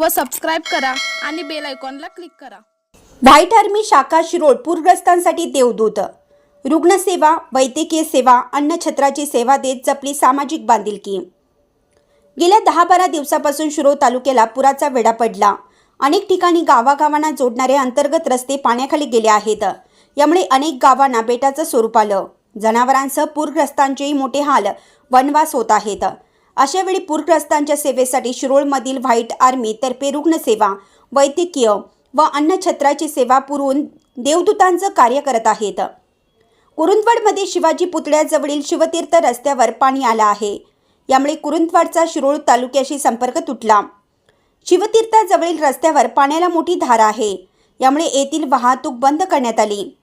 व सबस्क्राईब करा आणि बेल आयकॉनला क्लिक करा। व्हाईट आर्मी शाखा शिरोळ पूरग्रस्तांसाठी देवदूत। रुग्णसेवा, वैद्यकीय सेवा, अन्नछत्राची सेवा देत जपली सामाजिक बांधिलकी। गेल्या 10-12 दिवसापासून शिरोळ तालुक्याला पुराचा वेढा पडला। अनेक ठिकाणी गावागावांना जोडणारे अंतर्गत रस्ते पाण्याखाली गेले आहेत। यामुळे अनेक गावांना बेटाचं स्वरूप आलं। जनावरांसह पूरग्रस्तांचेही मोठे हाल, वनवास होत आहेत। अशा वेळी पूरग्रस्तांच्या सेवेसाठी शिरोळमधील व्हाईट आर्मी तर्फे रुग्णसेवा, वैद्यकीय व अन्नछत्राची सेवा पुरवून देवदूतांचं कार्य करत आहेत। कुरुंदवाडमध्ये शिवाजी पुतळ्याजवळील शिवतीर्थ रस्त्यावर पाणी आलं आहे। यामुळे कुरुंदवाडचा शिरोळ तालुक्याशी संपर्क तुटला। शिवतीर्थाजवळील रस्त्यावर पाण्याला मोठी धार आहे। यामुळे येथील वाहतूक बंद करण्यात आली।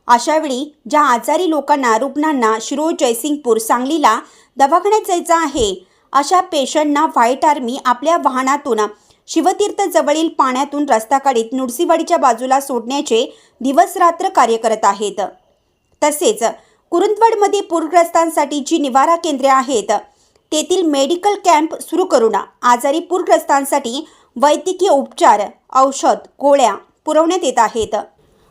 अशावेळी ज्या आजारी लोकांना, रुग्णांना शिरोळ, जयसिंगपूर, सांगलीला दवाखान्यात जायचं आहे, अशा पेशंटना व्हाईट आर्मी आपल्या वाहनातून शिवतीर्थजवळील पाण्यातून रस्ता काढीत नुडसीवाडीच्या बाजूला सोडण्याचे दिवस-रात्र कार्य करत आहेत। तसेच कुरुंदवाडमध्ये पूरग्रस्तांसाठी जी निवारा केंद्रे आहेत, तेथील मेडिकल कॅम्प सुरू करून आजारी पूरग्रस्तांसाठी वैद्यकीय उपचार, औषध, गोळ्या पुरवण्यात येत आहेत।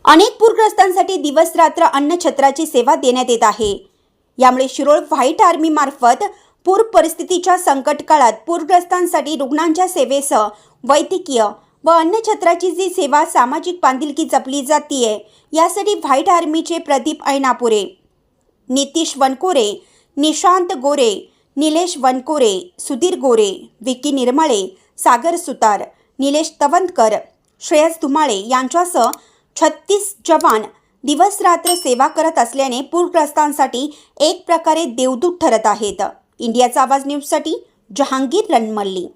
अनेक पूरग्रस्तांसाठी दिवस-रात्र अन्नछत्राची सेवा देण्यात येत आहे। यामुळे शिरोळ व्हाईट आर्मी मार्फत पूर परिस्थितीच्या संकट काळात पूरग्रस्तांसाठी रुग्णांच्या सेवेसह वैद्यकीय व अन्नछत्राची जी सेवा सामाजिक बांधिलकी जपली जातीये, यासाठी व्हाईट आर्मीचे प्रदीप ऐनापुरे, नितीश वनकोरे, निशांत गोरे, निलेश वनकोरे, सुधीर गोरे, विकी निर्मळे, सागर सुतार, निलेश तवंतकर, श्रेयस धुमाळे यांच्यासह 36 जवान दिवस-रात्र सेवा करत असल्याने पूरग्रस्तांसाठी एक प्रकारे देवदूत ठरत आहेत। इंडियाचा आवाज न्यूजसाठी जहांगीर रणमल्ली।